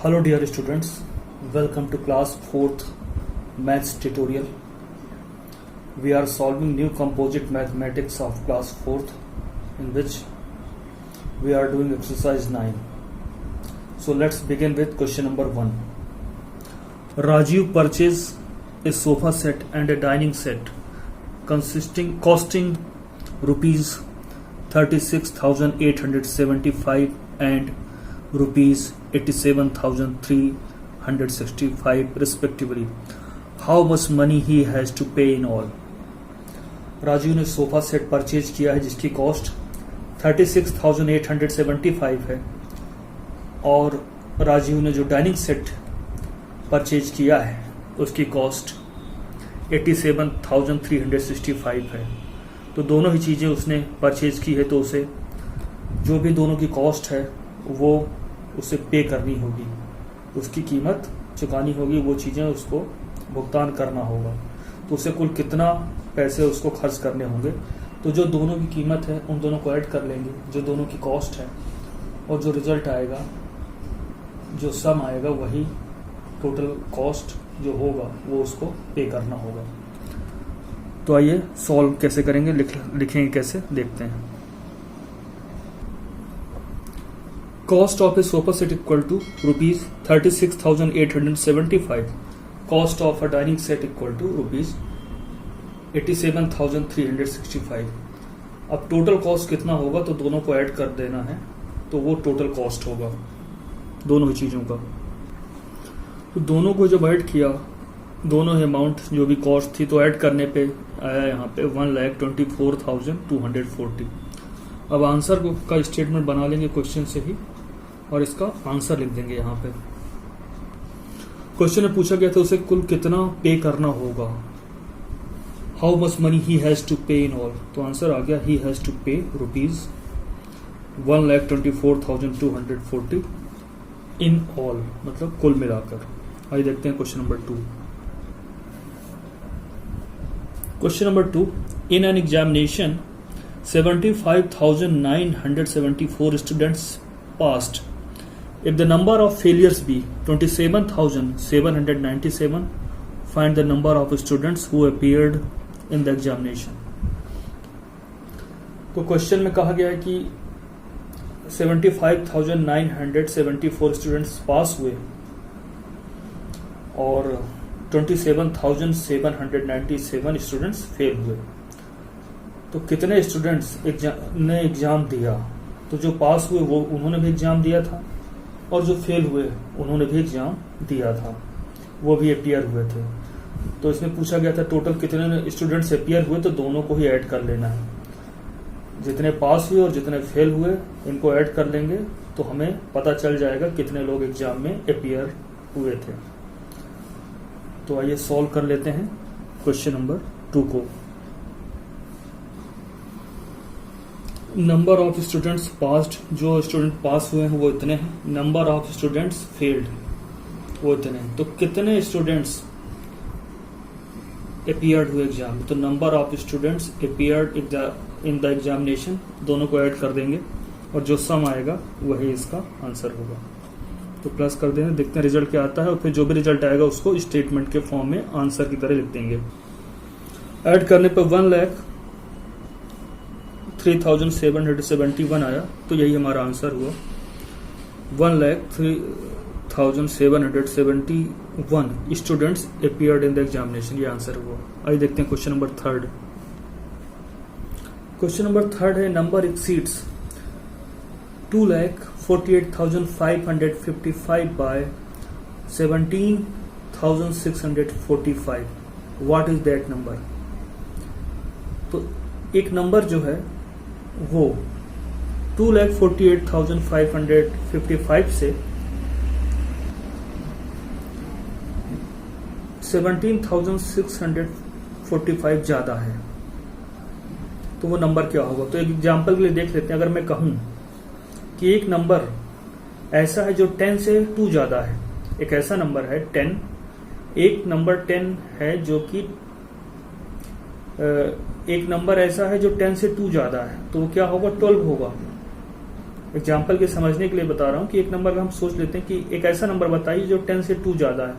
Hello dear students, welcome to class 4th maths tutorial. We are solving new composite mathematics of class 4th in which we are doing exercise 9. So let's begin with question number 1. Rajiv purchased a sofa set and a dining set costing rupees 36,875 and rupees 87,365 respectively. How much money he has to pay in all? Rajiv ने sofa set purchase किया है जिसकी cost 36,875 है और राजीव ने जो dining set purchase किया है उसकी कॉस्ट 87,365 है। तो दोनों ही चीज़ें उसने परचेज की है तो उसे जो भी दोनों की कॉस्ट है वो उसे पे करनी होगी, उसकी कीमत चुकानी होगी, वो चीज़ें उसको भुगतान करना होगा। तो उसे कुल कितना पैसे उसको खर्च करने होंगे। तो जो दोनों की कीमत है उन दोनों को ऐड कर लेंगे, जो दोनों की कॉस्ट है, और जो रिजल्ट आएगा, जो सम आएगा, वही टोटल कॉस्ट जो होगा वो उसको पे करना होगा। तो आइए सॉल्व कैसे करेंगे, लिखेंगे कैसे, देखते हैं। Cost of a sofa set equal to rupees 36,875. Cost of a dining set equal to rupees 87,365. अब टोटल कॉस्ट कितना होगा तो दोनों को ऐड कर देना है, तो वो टोटल कॉस्ट होगा दोनों ही चीज़ों का। तो दोनों को जब ऐड किया, दोनों ही अमाउंट जो भी कॉस्ट थी तो ऐड करने पे आया यहाँ पे 1,24,240। अब आंसर का स्टेटमेंट बना लेंगे क्वेश्चन से ही और इसका आंसर लिख देंगे यहाँ पे। क्वेश्चन में पूछा गया था उसे कुल कितना पे करना होगा, how much money he has to pay in all. तो आंसर आ गया he has to pay rupees 1,24,240 in all, मतलब कुल मिलाकर। आइए देखते हैं question number 2। Question number 2, in an examination 75,974 students passed. If the number of failures be 27,797, find the number of students who appeared in the examination. तो question में कहा गया है कि 75,974 स्टूडेंट्स पास हुए और 27,797 स्टूडेंट्स फेल हुए। तो कितने स्टूडेंट्स ने एग्जाम दिया? तो जो पास हुए वो उन्होंने भी एग्जाम दिया था और जो फेल हुए उन्होंने भी एग्जाम दिया था, वो भी अपीयर हुए थे। तो इसमें पूछा गया था टोटल कितने स्टूडेंट्स अपीयर हुए, तो दोनों को ही ऐड कर लेना है। जितने पास हुए और जितने फेल हुए इनको ऐड कर लेंगे तो हमें पता चल जाएगा कितने लोग एग्जाम में अपीयर हुए थे। तो आइए सॉल्व कर लेते हैं क्वेश्चन नंबर 2 को। नंबर ऑफ स्टूडेंट्स पास्ड, जो स्टूडेंट पास हुए हैं वो इतने हैं। नंबर ऑफ स्टूडेंट्स फेल्ड वो इतने हैं। तो कितने स्टूडेंट्स अपीयर्ड हुए एग्जाम में, तो number of students appeared in the examination, दोनों को ऐड कर देंगे और जो सम आएगा वही इसका आंसर होगा। तो प्लस कर देंगे, देखते हैं रिजल्ट क्या आता है और फिर जो भी रिजल्ट आएगा उसको स्टेटमेंट के फॉर्म में आंसर की तरह लिख देंगे। ऐड करने पर 1,03,771 आया, तो यही हमारा आंसर हुआ। 1,03,771 students appeared in the examination, ये आंसर हुआ। आइए देखते हैं क्वेश्चन नंबर 3। क्वेश्चन नंबर 3 है number exceeds 2,48,555 by 17,645, what is that number. तो एक नंबर जो है वो 2,48,555 से 17,645 ज्यादा है, तो वो नंबर क्या होगा। तो एक एग्जांपल के लिए देख लेते हैं। अगर मैं कहूं कि एक नंबर ऐसा है जो 10 से 2 ज्यादा है, एक ऐसा नंबर है 10, एक नंबर 10 है जो कि एक नंबर ऐसा है जो 10 से 2 ज्यादा है, तो वो क्या होगा 12 होगा। एग्जाम्पल के समझने के लिए बता रहा हूँ कि एक नंबर का हम सोच लेते हैं कि एक ऐसा नंबर बताइए जो 10 से 2 ज्यादा है।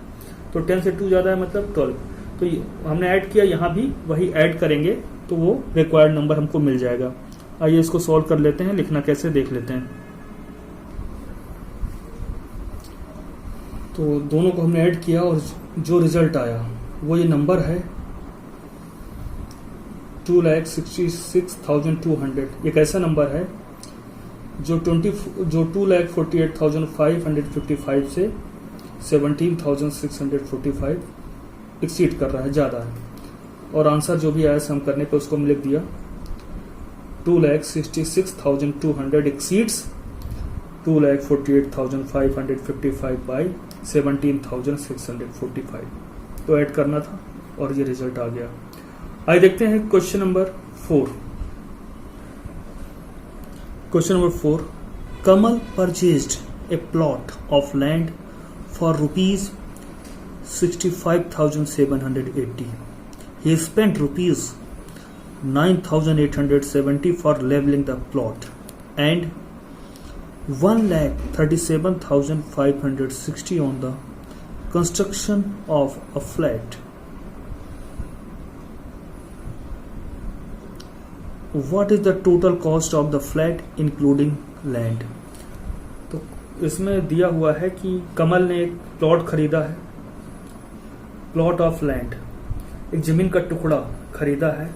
तो 10 से 2 ज्यादा है मतलब 12। तो हमने ऐड किया, यहाँ भी वही ऐड करेंगे तो वो रिक्वायर्ड नंबर हमको मिल जाएगा। आइए इसको सॉल्व कर लेते हैं, लिखना कैसे देख लेते हैं। तो दोनों को हमने ऐड किया और जो रिजल्ट आया वो ये नंबर है 2,66,200। एक ऐसा नंबर है जो 2,48,555 से 17,645 एक्सीड कर रहा है, ज्यादा है। और आंसर जो भी आया सम करने पे उसको हमने लिख दिया 2,66,200 एक्सीड्स 2,48,555 बाई 17,645। तो ऐड करना था और ये रिजल्ट आ गया। आइए देखते हैं question number 4। Question number 4, Kamal purchased A plot of land for ₹65,780. He spent ₹9,870 for leveling the plot and ₹1,37,560 on the construction of a flat. What is the total cost of the flat including land? तो इसमें दिया हुआ है कि कमल ने एक plot खरीदा है, प्लॉट ऑफ लैंड, एक जमीन का टुकड़ा खरीदा है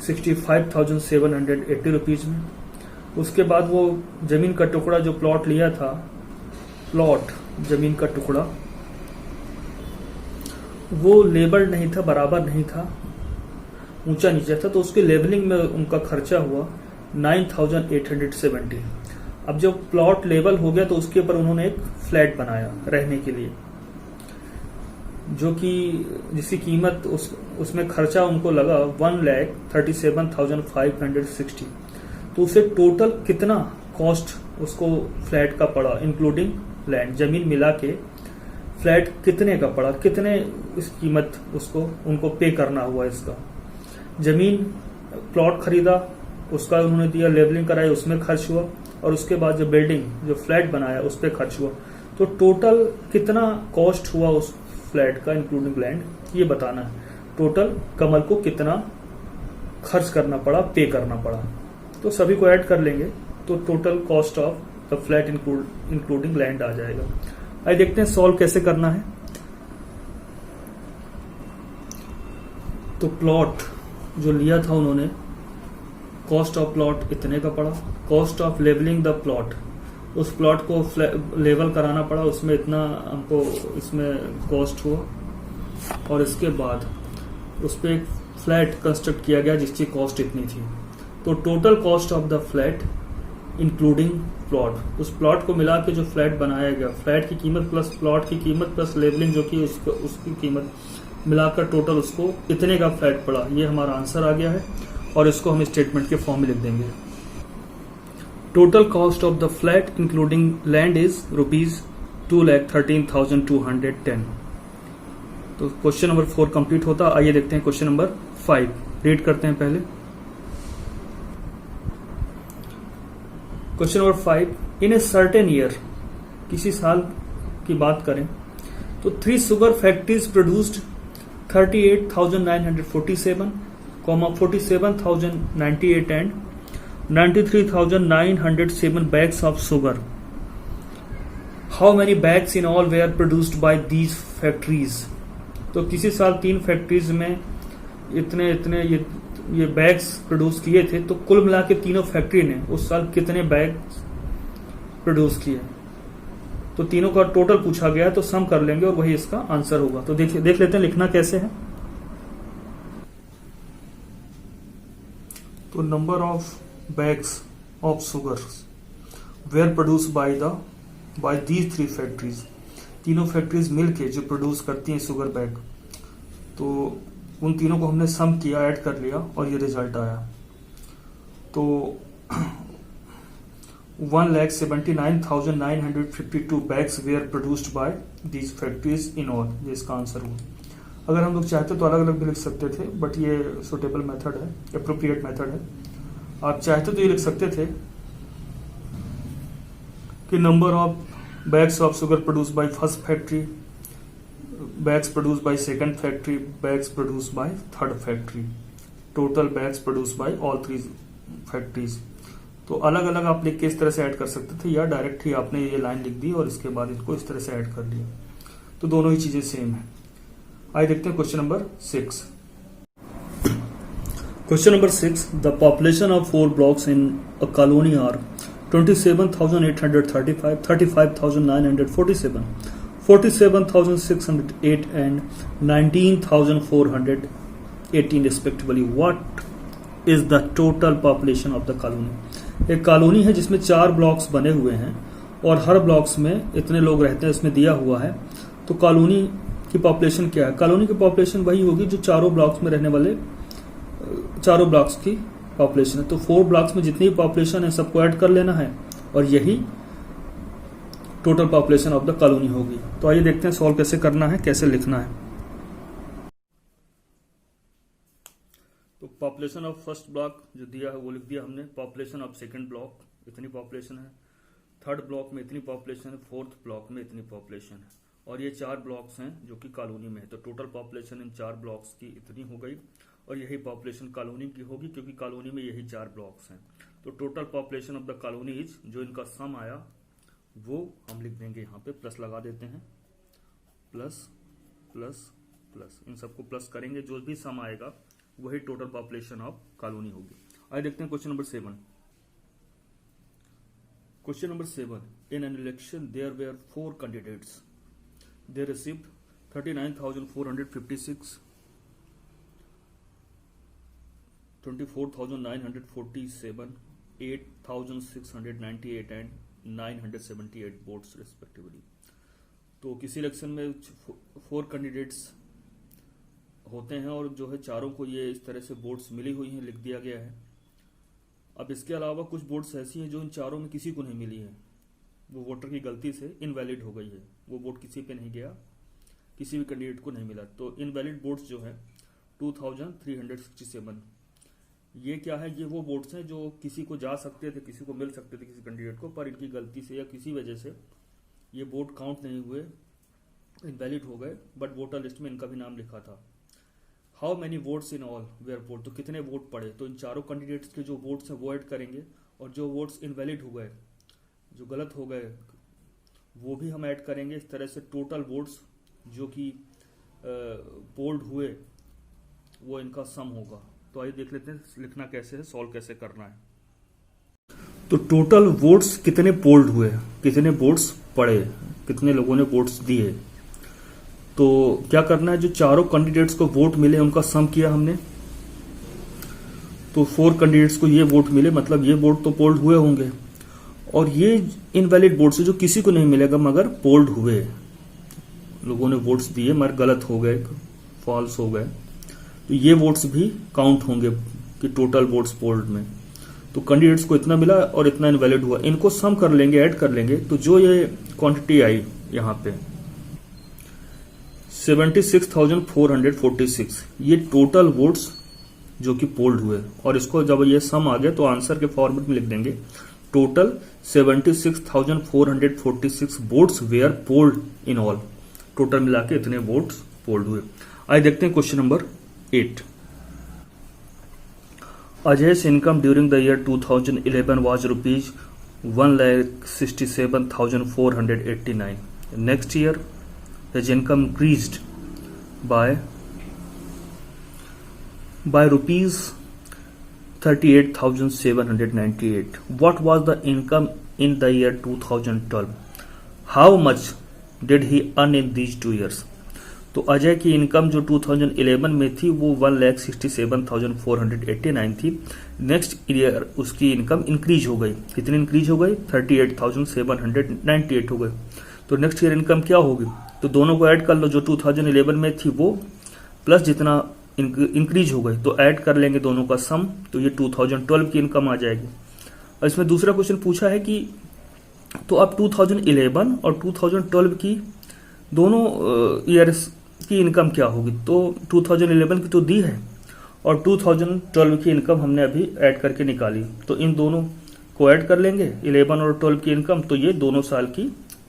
65,780 रुपीज में। उसके बाद वो जमीन का टुकड़ा जो प्लॉट लिया था, प्लॉट जमीन का टुकड़ा, वो लेबल्ड नहीं था, बराबर नहीं था, ऊंचा नीचा था, तो उसके लेवलिंग में उनका खर्चा हुआ 9,870। अब जब प्लॉट लेवल हो गया तो उसके ऊपर उन्होंने एक फ्लैट बनाया रहने के लिए, जो कि जिसकी कीमत उसमें खर्चा उनको लगा 1,37,560। तो उसे टोटल कितना कॉस्ट उसको फ्लैट का पड़ा इंक्लूडिंग लैंड, जमीन मिला के फ्लैट कितने का पड़ा, कितने इस कीमत उसको उनको पे करना हुआ। इसका जमीन प्लॉट खरीदा, उसका उन्होंने दिया, लेवलिंग कराई, उसमें खर्च हुआ, और उसके बाद जो बिल्डिंग जो फ्लैट बनाया उस पर खर्च हुआ। तो टोटल कितना कॉस्ट हुआ उस फ्लैट का इंक्लूडिंग लैंड, ये बताना है। टोटल कमल को कितना खर्च करना पड़ा, पे करना पड़ा। तो सभी को ऐड कर लेंगे तो total cost of the flat including land आ जाएगा। आइए देखते हैं सॉल्व कैसे करना है। तो प्लॉट जो लिया था उन्होंने, कॉस्ट ऑफ प्लॉट इतने का पड़ा, cost of levelling the plot, उस प्लॉट को लेवल कराना पड़ा, उसमें इतना हमको इसमें कॉस्ट हुआ, और इसके बाद उस पर एक फ्लैट कंस्ट्रक्ट किया गया जिसकी कॉस्ट इतनी थी। तो total cost of the flat including plot, उस प्लॉट को मिला के जो फ्लैट बनाया गया, फ्लैट की कीमत प्लस प्लॉट की कीमत प्लस लेवलिंग जो कि उसकी कीमत मिलाकर टोटल उसको इतने का फ्लैट पड़ा। ये हमारा आंसर आ गया है और इसको हम स्टेटमेंट के फॉर्म में लिख देंगे। Total cost of the flat including land is ₹2,13,210। तो क्वेश्चन नंबर 4 कंप्लीट होता। आइए देखते हैं क्वेश्चन नंबर 5, रीड करते हैं पहले। Question number 5, in a certain year, किसी साल की बात करें तो 3 sugar factories produced 38,947, 47,098 and 93,907 bags of sugar. How many bags in all were produced by these factories? तो किसी साल 3 फैक्ट्रीज में इतने इतने ये बैग्स प्रोड्यूस किए थे। तो कुल मिला के तीनों फैक्ट्री ने उस साल कितने बैग प्रोड्यूस किए, तो तीनों का टोटल पूछा गया है, तो सम कर लेंगे और वही इसका आंसर होगा। तो देख लेते हैं लिखना कैसे है। तो number of bags of sugar were produced by these 3 factories, तीनों फैक्ट्रीज मिलके जो प्रोड्यूस करती हैं शुगर बैग, तो उन तीनों को हमने सम किया, ऐड कर लिया और ये रिजल्ट आया। तो 1,79,952 bags were produced by these factories in all, ये इसका आंसर हुआ। अगर हम लोग चाहते तो अलग अलग भी लिख सकते थे, बट ये सुटेबल मेथड है, अप्रोप्रिएट मेथड है। आप चाहते तो ये लिख सकते थे कि number of bags of sugar produce by first factory, bags produce by second factory, bags produce by third factory, total bags produce by all 3 factories. तो अलग अलग आप लिख के इस तरह से ऐड कर सकते थे, या डायरेक्ट ही आपने ये लाइन लिख दी और इसके बाद इसको इस तरह से ऐड कर लिया। तो दोनों ही चीजें सेम है। आइए देखते हैं question number 6। Question number 6, the population of 4 blocks in a colony are 27,835, 35,947, 47,608 and 19,418 respectively. What is the total population of the colony? एक कॉलोनी है जिसमें 4 ब्लॉक्स बने हुए हैं और हर ब्लॉक्स में इतने लोग रहते हैं, इसमें दिया हुआ है। तो कॉलोनी की पॉपुलेशन क्या है? कॉलोनी की पॉपुलेशन वही होगी जो चारों ब्लॉक्स में रहने वाले चारों ब्लॉक्स की पॉपुलेशन है। तो 4 ब्लॉक्स में जितनी पॉपुलेशन है सबको ऐड कर लेना है और यही total population of the colony होगी। तो आइए देखते हैं सॉल्व कैसे करना है, कैसे लिखना है। तो पॉपुलेशन ऑफ फर्स्ट ब्लॉक जो दिया है वो लिख दिया हमने। पॉपुलेशन ऑफ सेकंड ब्लॉक इतनी पॉपुलेशन है, थर्ड ब्लॉक में इतनी पॉपुलेशन है, फोर्थ ब्लॉक में इतनी पॉपुलेशन है, और ये 4 ब्लॉक्स हैं जो कि कॉलोनी में है। तो टोटल पॉपुलेशन इन 4 ब्लॉक्स की इतनी हो गई और यही पॉपुलेशन कॉलोनी की होगी क्योंकि कॉलोनी में यही 4 ब्लॉक्स हैं। तो total population of the colony is, जो इनका सम आया वो हम लिख देंगे, यहाँ पे प्लस लगा देते हैं, प्लस प्लस प्लस, इन सबको प्लस करेंगे, जो भी सम आएगा वही टोटल पॉपुलेशन ऑफ कॉलोनी होगी। आइए देखते हैं question number 7। Question number 7, in an election there were 4 candidates, they received 39,456, 24,947, 8,698 and 978 votes respectively. तो किसी इलेक्शन में 4 कैंडिडेट्स होते हैं और जो है चारों को ये इस तरह से वोट्स मिली हुई हैं, लिख दिया गया है। अब इसके अलावा कुछ वोट्स ऐसी हैं जो इन चारों में किसी को नहीं मिली है, वो वोटर की गलती से इनवैलिड हो गई है, वो वोट किसी पे नहीं गया, किसी भी कैंडिडेट को नहीं मिला। तो इनवैलिड वोट्स जो है 2367, ये क्या है? ये वो वोट्स हैं जो किसी को जा सकते थे, किसी को मिल सकते थे, किसी कैंडिडेट को, पर इनकी गलती से या किसी वजह से ये वोट काउंट नहीं हुए, इनवैलिड हो गए, बट वोटर लिस्ट में इनका भी नाम लिखा था। How many votes in all were poll, तो कितने वोट पड़े? तो इन चारों कैंडिडेट्स के जो वोट्स हैं वो ऐड करेंगे और जो वोट्स इनवैलिड हो गए, जो गलत हो गए, वो भी हम ऐड करेंगे। इस तरह से टोटल वोट्स जो कि पोल्ड हुए वो इनका सम होगा। तो आइए देख लेते हैं लिखना कैसे है, सॉल्व कैसे करना है। तो टोटल वोट्स कितने पोल्ड हुए, कितने वोट्स पड़े, कितने लोगों ने वोट्स दिए, तो क्या करना है? जो चारों कैंडिडेट्स को वोट मिले उनका सम किया हमने। तो 4 कैंडिडेट्स को ये वोट मिले, मतलब ये वोट तो पोल्ड हुए होंगे, और ये इनवैलिड वोट से जो किसी को नहीं मिलेगा मगर पोल्ड हुए, लोगों ने वोट्स दिए मगर गलत हो गए, फॉल्स हो गए, तो ये वोट्स भी काउंट होंगे कि टोटल वोट्स पोल्ड में। तो कैंडिडेट्स को इतना मिला और इतना इनवैलिड हुआ, इनको सम कर लेंगे, ऐड कर लेंगे, तो जो ये क्वांटिटी आई यहाँ पे 76,446, ये टोटल वोट्स जो कि पोल्ड हुए, और इसको जब ये सम आ गया तो आंसर के फॉर्मेट में लिख देंगे total 76,446 votes were polled in all, total मिला के इतने वोट्स पोल्ड हुए। आइए देखते हैं question number 8। Ajay's income during the year 2011 was rupees 1,67,489. Next year, his income increased by rupees 38,798. What was the income in the year 2012? How much did he earn in these 2 years? तो अजय की income जो 2011 में थी वो 1,67,489 थी। Next year उसकी income increase हो गई, कितनी इंक्रीज हो गई? 38,798 हो गई। तो नेक्स्ट ईयर इनकम क्या होगी? तो दोनों को ऐड कर लो, जो 2011 में थी वो प्लस जितना इंक्रीज हो गई, तो ऐड कर लेंगे दोनों का सम, तो ये 2012 की इनकम आ जाएगी। और इसमें दूसरा क्वेश्चन पूछा है कि तो अब 2011 और 2012 की दोनों ईयर्स की इनकम क्या होगी? तो 2011 की तो दी है और 2012 की इनकम हमने अभी ऐड करके निकाली, तो इन दोनों को ऐड कर लेंगे 11 और 12 की इनकम, तो ये दोनों साल की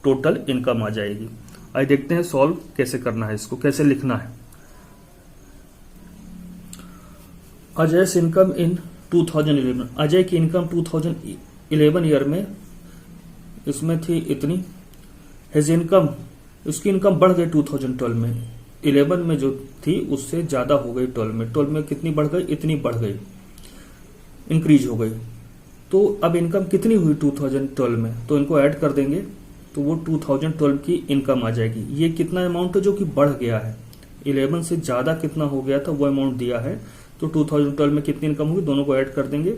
टोटल इनकम आ जाएगी। आइए देखते हैं सॉल्व कैसे करना है, इसको कैसे लिखना है। अजय's इनकम इन 2011, अजय की इनकम 2011 ईयर में इसमें थी इतनी। हिज इनकम, उसकी इनकम बढ़ गई 2012 में, 11 में जो थी उससे ज्यादा हो गई 12 में। 12 में कितनी बढ़ गई, इतनी बढ़ गई, इंक्रीज हो गई। तो अब इनकम कितनी हुई 2012 में, तो इनको ऐड कर देंगे तो वो 2012 की इनकम आ जाएगी। ये कितना अमाउंट है जो कि बढ़ गया है, 11 से ज्यादा कितना हो गया था वो अमाउंट दिया है। तो 2012 में कितनी इनकम हुई, दोनों को ऐड कर देंगे,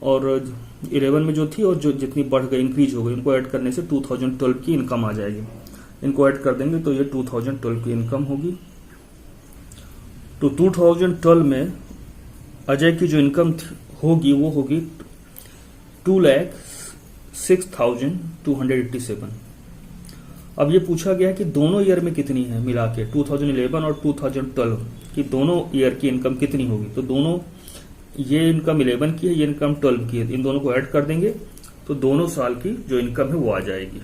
और 11 में जो थी और जो जितनी बढ़ गई, इंक्रीज हो गई, इनको ऐड करने से 2012 की इनकम आ जाएगी। इनको ऐड कर देंगे तो ये 2012 की इनकम होगी। तो 2012 में अजय की जो इनकम होगी वो होगी 2,06,287। अब ये पूछा गया है कि दोनों ईयर में कितनी है मिला के, 2011 और 2012 की दोनों ईयर की इनकम कितनी होगी। तो दोनों, ये इनकम 11 की है, ये इनकम 12 की है, इन दोनों को ऐड कर देंगे तो दोनों साल की जो इनकम है वो आ जाएगी।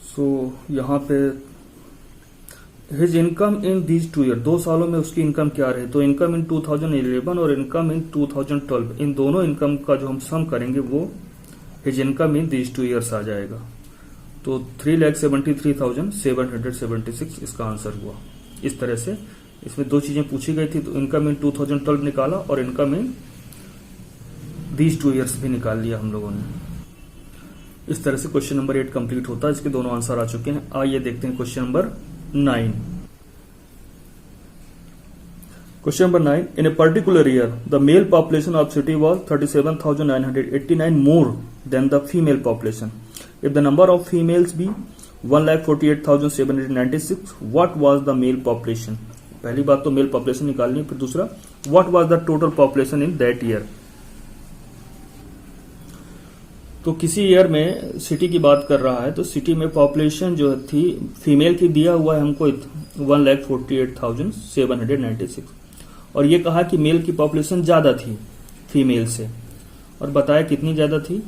सो यहां पे his income in these 2 year, 2 सालों में उसकी इनकम क्या रही। तो इनकम इन 2011 और इनकम इन 2012, इन दोनों इनकम का जो हम सम करेंगे वो his income in these 2 years आ जाएगा। तो 3,73,776 इसका आंसर हुआ। इस तरह से इसमें 2 चीजें पूछी गई थी, तो इनकम इन 2012 निकाला और इनकम इन दीज 2 ईयर्स भी निकाल लिया हम लोगों ने। इस तरह से क्वेश्चन नंबर 8 कंप्लीट होता है। इसके दोनों आंसर आ चुके हैं। आइए देखते हैं question number 9। Question number 9. In a particular year, the male population of city was 37,989 more than the female population. If the number of females be 1,48,796, what was the male population? पहली बात तो mail population निकालनी है, फिर दूसरा what was the total population in that year. तो किसी year में सिटी की बात कर रहा है, तो सिटी में पॉपुलेशन जो थी फीमेल की दिया हुआ है हमको 1,48,796, और ये कहा कि मेल की पॉपुलेशन ज्यादा थी फीमेल से, और बताया कितनी ज्यादा थी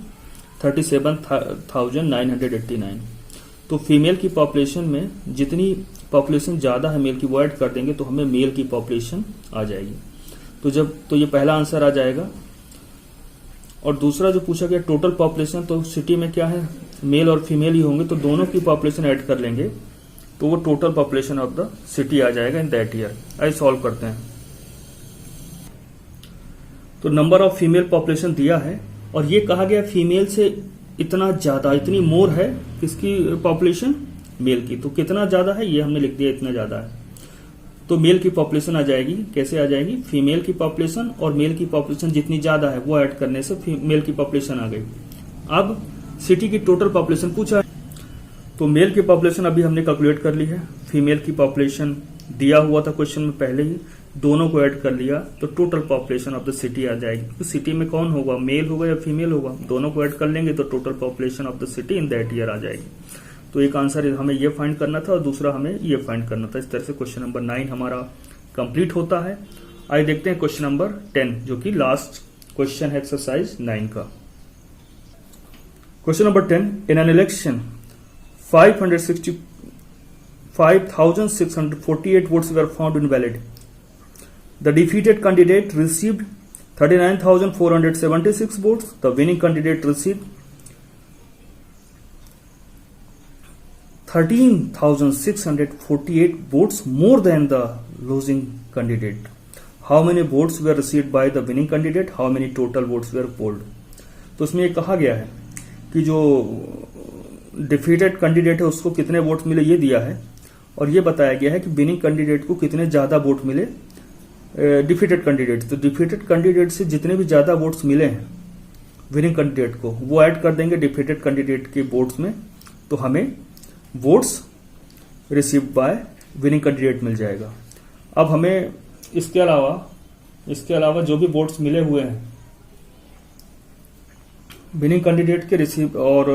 37,989। तो फीमेल की पॉपुलेशन में जितनी पॉपुलेशन ज्यादा है मेल की वो ऐड कर देंगे तो हमें मेल की पॉपुलेशन आ जाएगी। तो ये पहला आंसर आ जाएगा। और दूसरा जो पूछा गया टोटल पॉपुलेशन, तो सिटी में क्या है मेल और फीमेल ही होंगे, तो दोनों की पॉपुलेशन ऐड कर लेंगे तो वो total population of the city आ जाएगा इन दैट ईयर। आइए सॉल्व करते हैं। तो नंबर ऑफ फीमेल पॉपुलेशन दिया है और ये कहा गया फीमेल से इतना ज्यादा, इतनी मोर है किसकी पॉपुलेशन, मेल की। तो कितना ज्यादा है ये हमने लिख दिया, इतना ज्यादा है। तो मेल की पॉपुलेशन आ जाएगी, कैसे आ जाएगी, फीमेल की पॉपुलेशन और मेल की पॉपुलेशन जितनी ज्यादा है वो ऐड करने से मेल की पॉपुलेशन आ गई। अब सिटी की टोटल पॉपुलेशन पूछा है, तो मेल की पॉपुलेशन अभी हमने कैलकुलेट कर ली है, फीमेल की पॉपुलेशन दिया हुआ था क्वेश्चन में पहले ही, दोनों को ऐड कर लिया तो total population of the city आ जाएगी। तो सिटी में कौन होगा, मेल होगा या फीमेल होगा, दोनों को ऐड कर लेंगे तो total population of the city in that year आ जाएगी। तो एक आंसर हमें ये फाइंड करना था और दूसरा हमें ये फाइंड करना था। इस तरह से क्वेश्चन नंबर 9 हमारा कंप्लीट होता है। आइए देखते हैं क्वेश्चन नंबर 10 जो कि लास्ट क्वेश्चन है एक्सरसाइज 9 का। Question number 10, in an election 5,648 votes were found invalid. The defeated candidate received 39,476 votes. The winning candidate received 13,648 votes more than the losing candidate. How many votes were received by the winning candidate? How many total votes were polled? तो इसमें ये कहा गया है कि जो defeated candidate है उसको कितने वोट मिले ये दिया है, और ये बताया गया है कि विनिंग कैंडिडेट को कितने ज्यादा वोट मिले डिफीटेड कैंडिडेट। तो डिफीटेड कैंडिडेट से जितने भी ज्यादा वोट्स मिले हैं विनिंग कैंडिडेट को वो ऐड कर देंगे डिफीटेड कैंडिडेट के वोट्स में, तो हमें votes received by winning candidate मिल जाएगा। अब हमें इसके अलावा जो भी वोट्स मिले हुए हैं विनिंग कैंडिडेट के रिसीव और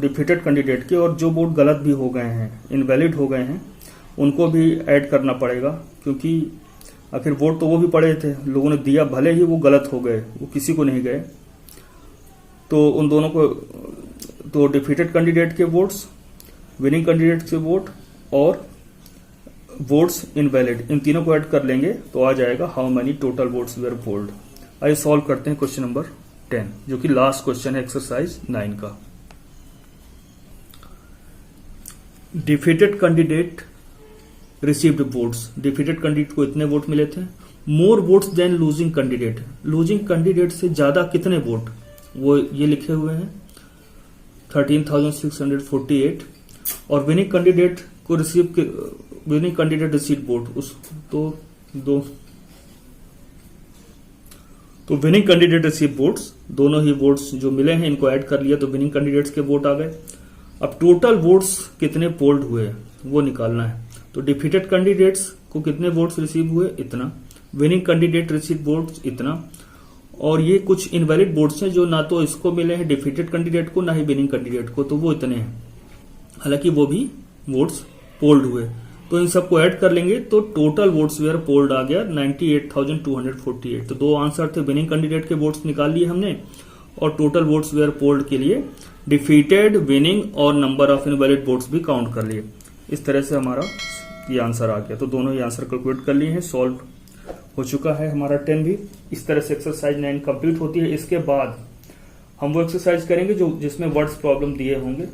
डिफीटेड कैंडिडेट के, और जो वोट गलत भी हो गए हैं, इनवैलिड हो गए हैं, उनको भी ऐड करना पड़ेगा, क्योंकि आखिर वोट तो वो भी पड़े थे, लोगों ने दिया, भले ही वो गलत हो गए, वो किसी को नहीं गए। तो उन दोनों को, तो डिफीटेड कैंडिडेट के वोट्स, विनिंग कैंडिडेट के वोट और वोट्स इनवैलिड, इन तीनों को ऐड कर लेंगे तो आ जाएगा how many total votes were polled. आइए सॉल्व करते हैं क्वेश्चन नंबर 10, जो कि लास्ट क्वेश्चन है एक्सरसाइज 9 का। Defeated candidate received votes, defeated candidate को इतने वोट मिले थे। मोर votes then losing candidate, losing candidate से ज्यादा कितने वोट, वो ये लिखे हुए हैं 13,648। और विनिंग कैंडिडेट को विनिंग कैंडिडेट रिसीव वोट उस तो विनिंग कैंडिडेट रिसीव वोट्स, दोनों ही वोट्स जो मिले हैं इनको ऐड कर लिया तो विनिंग कैंडिडेट्स के वोट आ गए। अब टोटल वोट्स कितने पोल्ड हुए वो निकालना है। तो डिफीटेड कैंडिडेट्स को कितने वोट्स रिसीव हुए, इतना। विनिंग कैंडिडेट रिसीव वोट्स, इतना। और ये कुछ इनवैलिड वोट्स हैं जो ना तो इसको मिले हैं डिफीटेड कैंडिडेट को, ना ही विनिंग कैंडिडेट को, तो वो इतने हैं, हालांकि वो भी वोट्स पोल्ड हुए। तो इन सबको ऐड कर लेंगे तो टोटल वोट्स वेयर पोल्ड आ गया 98,248। तो दो आंसर थे, विनिंग कैंडिडेट के वोट्स निकाल लिए हमने और टोटल वोट्स वेयर पोल्ड के लिए डिफीटेड, विनिंग और नंबर ऑफ इनवैलिड वोट्स भी काउंट कर लिए। इस तरह से हमारा ये आंसर आ गया। तो दोनों ही आंसर कैलकुलेट कर लिए हैं, सॉल्व हो चुका है हमारा 10 भी। इस तरह से एक्सरसाइज 9 कंप्लीट होती है। इसके बाद हम वो एक्सरसाइज करेंगे जो जिसमें वर्ड्स प्रॉब्लम दिए होंगे।